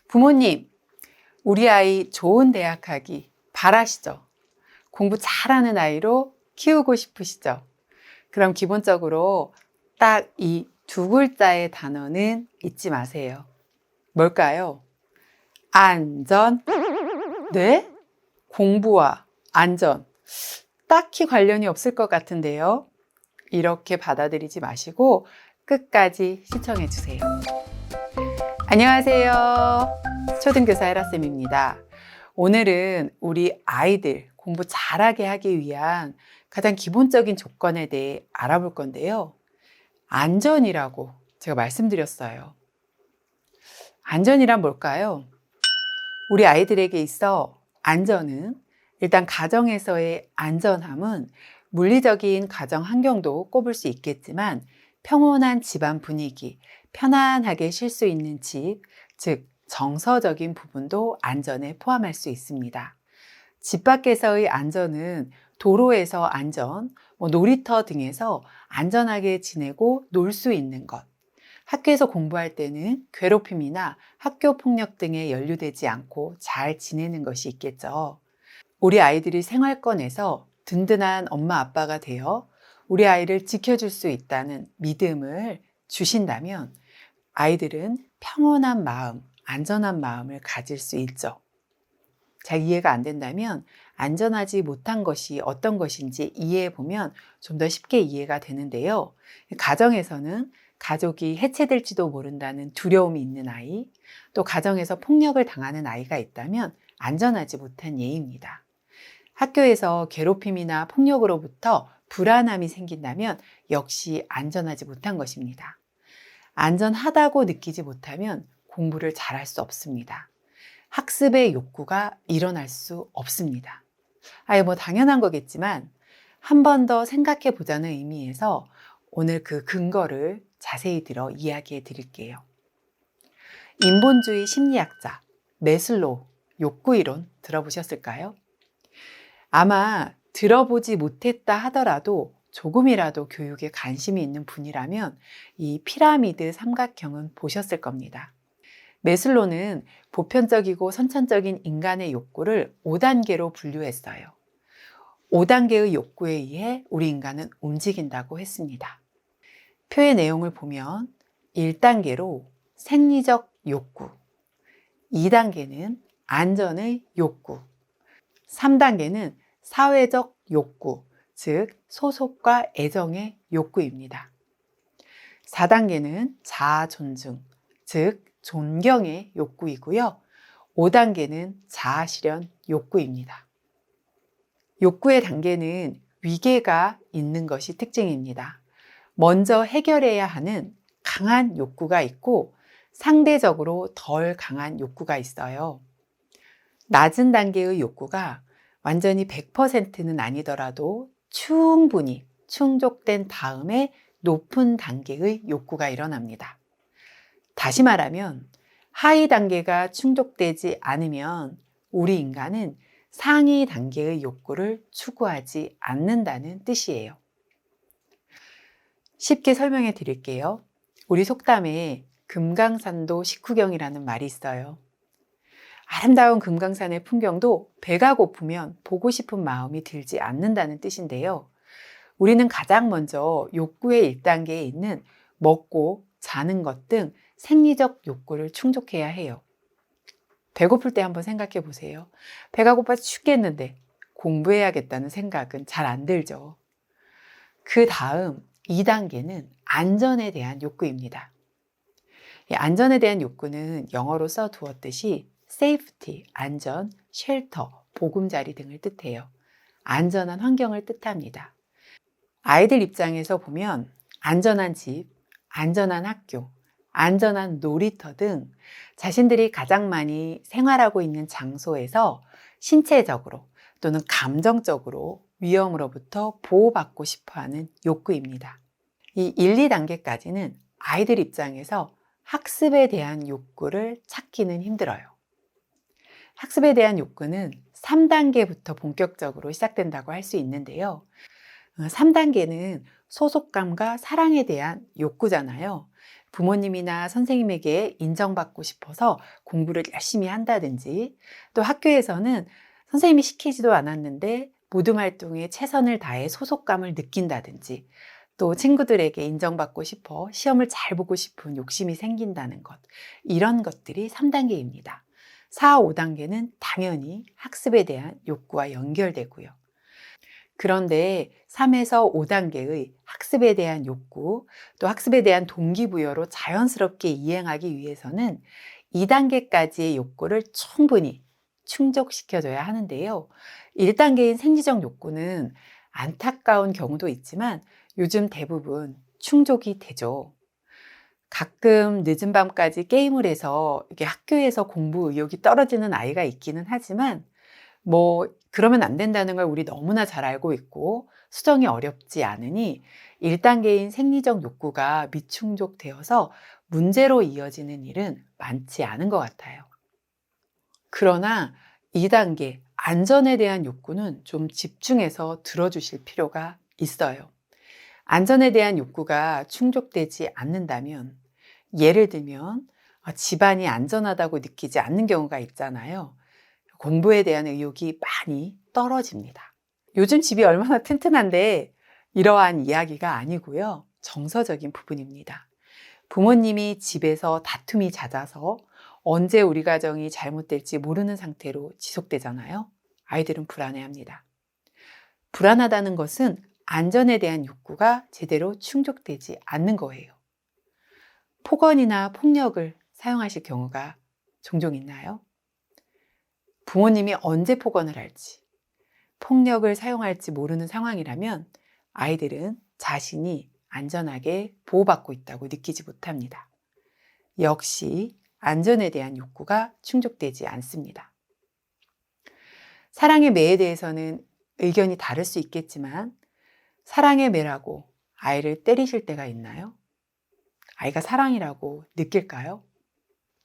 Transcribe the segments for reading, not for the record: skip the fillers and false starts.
부모님, 우리 아이 좋은 대학 가기 바라시죠? 공부 잘하는 아이로 키우고 싶으시죠? 그럼 기본적으로 딱 이 두 글자의 단어는 잊지 마세요. 뭘까요? 안전. 네? 공부와 안전. 딱히 관련이 없을 것 같은데요. 이렇게 받아들이지 마시고 끝까지 시청해 주세요. 안녕하세요. 초등교사 헤라쌤입니다. 오늘은 우리 아이들 공부 잘하게 하기 위한 가장 기본적인 조건에 대해 알아볼 건데요. 안전이라고 제가 말씀드렸어요. 안전이란 뭘까요? 우리 아이들에게 있어 안전은 일단 가정에서의 안전함은 물리적인 가정 환경도 꼽을 수 있겠지만 평온한 집안 분위기, 편안하게 쉴 수 있는 집, 즉 정서적인 부분도 안전에 포함할 수 있습니다. 집 밖에서의 안전은 도로에서 안전, 놀이터 등에서 안전하게 지내고 놀 수 있는 것. 학교에서 공부할 때는 괴롭힘이나 학교 폭력 등에 연루되지 않고 잘 지내는 것이 있겠죠. 우리 아이들이 생활권에서 든든한 엄마 아빠가 되어 우리 아이를 지켜줄 수 있다는 믿음을 주신다면 아이들은 평온한 마음, 안전한 마음을 가질 수 있죠. 잘 이해가 안 된다면 안전하지 못한 것이 어떤 것인지 이해해 보면 좀 더 쉽게 이해가 되는데요. 가정에서는 가족이 해체될지도 모른다는 두려움이 있는 아이, 또 가정에서 폭력을 당하는 아이가 있다면 안전하지 못한 예입니다. 학교에서 괴롭힘이나 폭력으로부터 불안함이 생긴다면 역시 안전하지 못한 것입니다. 안전하다고 느끼지 못하면 공부를 잘할 수 없습니다. 학습의 욕구가 일어날 수 없습니다. 당연한 거겠지만 한 번 더 생각해 보자는 의미에서 오늘 그 근거를 자세히 들어 이야기해 드릴게요. 인본주의 심리학자 매슬로우 욕구 이론 들어보셨을까요? 아마 들어보지 못했다 하더라도 조금이라도 교육에 관심이 있는 분이라면 이 피라미드 삼각형은 보셨을 겁니다. 매슬로는 보편적이고 선천적인 인간의 욕구를 5단계로 분류했어요. 5단계의 욕구에 의해 우리 인간은 움직인다고 했습니다. 표의 내용을 보면 1단계로 생리적 욕구, 2단계는 안전의 욕구, 3단계는 사회적 욕구, 즉 소속과 애정의 욕구입니다. 4단계는 자아 존중, 즉 존경의 욕구이고요. 5단계는 자아 실현 욕구입니다. 욕구의 단계는 위계가 있는 것이 특징입니다. 먼저 해결해야 하는 강한 욕구가 있고 상대적으로 덜 강한 욕구가 있어요. 낮은 단계의 욕구가 완전히 100%는 아니더라도 충분히 충족된 다음에 높은 단계의 욕구가 일어납니다. 다시 말하면 하위 단계가 충족되지 않으면 우리 인간은 상위 단계의 욕구를 추구하지 않는다는 뜻이에요. 쉽게 설명해 드릴게요. 우리 속담에 금강산도 식후경이라는 말이 있어요. 아름다운 금강산의 풍경도 배가 고프면 보고 싶은 마음이 들지 않는다는 뜻인데요. 우리는 가장 먼저 욕구의 1단계에 있는 먹고 자는 것 등 생리적 욕구를 충족해야 해요. 배고플 때 한번 생각해 보세요. 배가 고파서 죽겠는데 공부해야겠다는 생각은 잘 안 들죠. 그 다음 2단계는 안전에 대한 욕구입니다. 이 안전에 대한 욕구는 영어로 써두었듯이 safety, 안전, shelter, 보금자리 등을 뜻해요. 안전한 환경을 뜻합니다. 아이들 입장에서 보면 안전한 집, 안전한 학교, 안전한 놀이터 등 자신들이 가장 많이 생활하고 있는 장소에서 신체적으로 또는 감정적으로 위험으로부터 보호받고 싶어하는 욕구입니다. 이 1, 2단계까지는 아이들 입장에서 학습에 대한 욕구를 찾기는 힘들어요. 학습에 대한 욕구는 3단계부터 본격적으로 시작된다고 할 수 있는데요. 3단계는 소속감과 사랑에 대한 욕구잖아요. 부모님이나 선생님에게 인정받고 싶어서 공부를 열심히 한다든지, 또 학교에서는 선생님이 시키지도 않았는데 모든 활동에 최선을 다해 소속감을 느낀다든지, 또 친구들에게 인정받고 싶어 시험을 잘 보고 싶은 욕심이 생긴다는 것, 이런 것들이 3단계입니다. 4, 5단계는 당연히 학습에 대한 욕구와 연결되고요. 그런데 3에서 5단계의 학습에 대한 욕구, 또 학습에 대한 동기부여로 자연스럽게 이행하기 위해서는 2단계까지의 욕구를 충분히 충족시켜줘야 하는데요. 1단계인 생리적 욕구는 안타까운 경우도 있지만 요즘 대부분 충족이 되죠. 가끔 늦은 밤까지 게임을 해서 이게 학교에서 공부 의욕이 떨어지는 아이가 있기는 하지만 그러면 안 된다는 걸 우리 너무나 잘 알고 있고 수정이 어렵지 않으니 1단계인 생리적 욕구가 미충족되어서 문제로 이어지는 일은 많지 않은 것 같아요. 그러나 2단계 안전에 대한 욕구는 좀 집중해서 들어주실 필요가 있어요. 안전에 대한 욕구가 충족되지 않는다면, 예를 들면 집안이 안전하다고 느끼지 않는 경우가 있잖아요. 공부에 대한 의욕이 많이 떨어집니다. 요즘 집이 얼마나 튼튼한데 이러한 이야기가 아니고요. 정서적인 부분입니다. 부모님이 집에서 다툼이 잦아서 언제 우리 가정이 잘못될지 모르는 상태로 지속되잖아요. 아이들은 불안해합니다. 불안하다는 것은 안전에 대한 욕구가 제대로 충족되지 않는 거예요. 폭언이나 폭력을 사용하실 경우가 종종 있나요? 부모님이 언제 폭언을 할지, 폭력을 사용할지 모르는 상황이라면 아이들은 자신이 안전하게 보호받고 있다고 느끼지 못합니다. 역시 안전에 대한 욕구가 충족되지 않습니다. 사랑의 매에 대해서는 의견이 다를 수 있겠지만 사랑의 매라고 아이를 때리실 때가 있나요? 아이가 사랑이라고 느낄까요?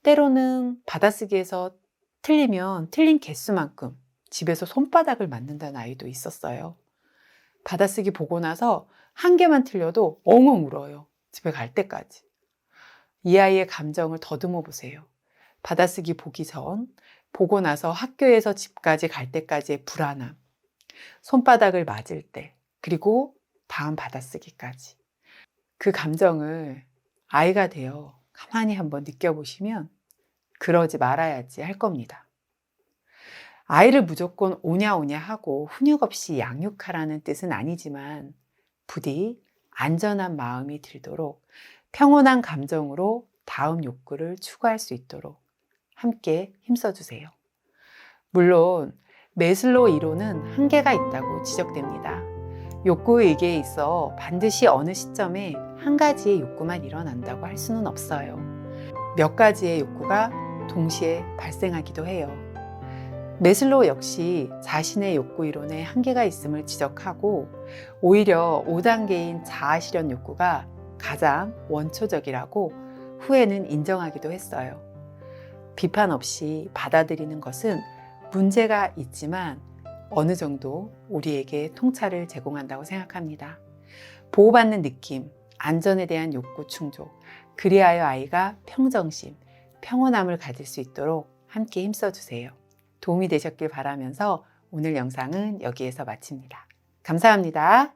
때로는 받아쓰기에서 틀리면 틀린 개수만큼 집에서 손바닥을 맞는다는 아이도 있었어요. 받아쓰기 보고 나서 한 개만 틀려도 엉엉 울어요. 집에 갈 때까지. 이 아이의 감정을 더듬어 보세요. 받아쓰기 보기 전, 보고 나서 학교에서 집까지 갈 때까지의 불안함, 손바닥을 맞을 때, 그리고 다음 받아쓰기까지. 그 감정을 아이가 되어 가만히 한번 느껴보시면 그러지 말아야지 할 겁니다. 아이를 무조건 오냐오냐 하고 훈육 없이 양육하라는 뜻은 아니지만 부디 안전한 마음이 들도록 평온한 감정으로 다음 욕구를 추구할 수 있도록 함께 힘써주세요. 물론 매슬로우 이론은 한계가 있다고 지적됩니다. 욕구의계에 있어 반드시 어느 시점에 한 가지의 욕구만 일어난다고 할 수는 없어요. 몇 가지의 욕구가 동시에 발생하기도 해요. 매슬로우 역시 자신의 욕구 이론에 한계가 있음을 지적하고 오히려 5단계인 자아실현 욕구가 가장 원초적이라고 후에는 인정하기도 했어요. 비판 없이 받아들이는 것은 문제가 있지만 어느 정도 우리에게 통찰을 제공한다고 생각합니다. 보호받는 느낌, 안전에 대한 욕구 충족, 그리하여 아이가 평정심, 평온함을 가질 수 있도록 함께 힘써주세요. 도움이 되셨길 바라면서 오늘 영상은 여기에서 마칩니다. 감사합니다.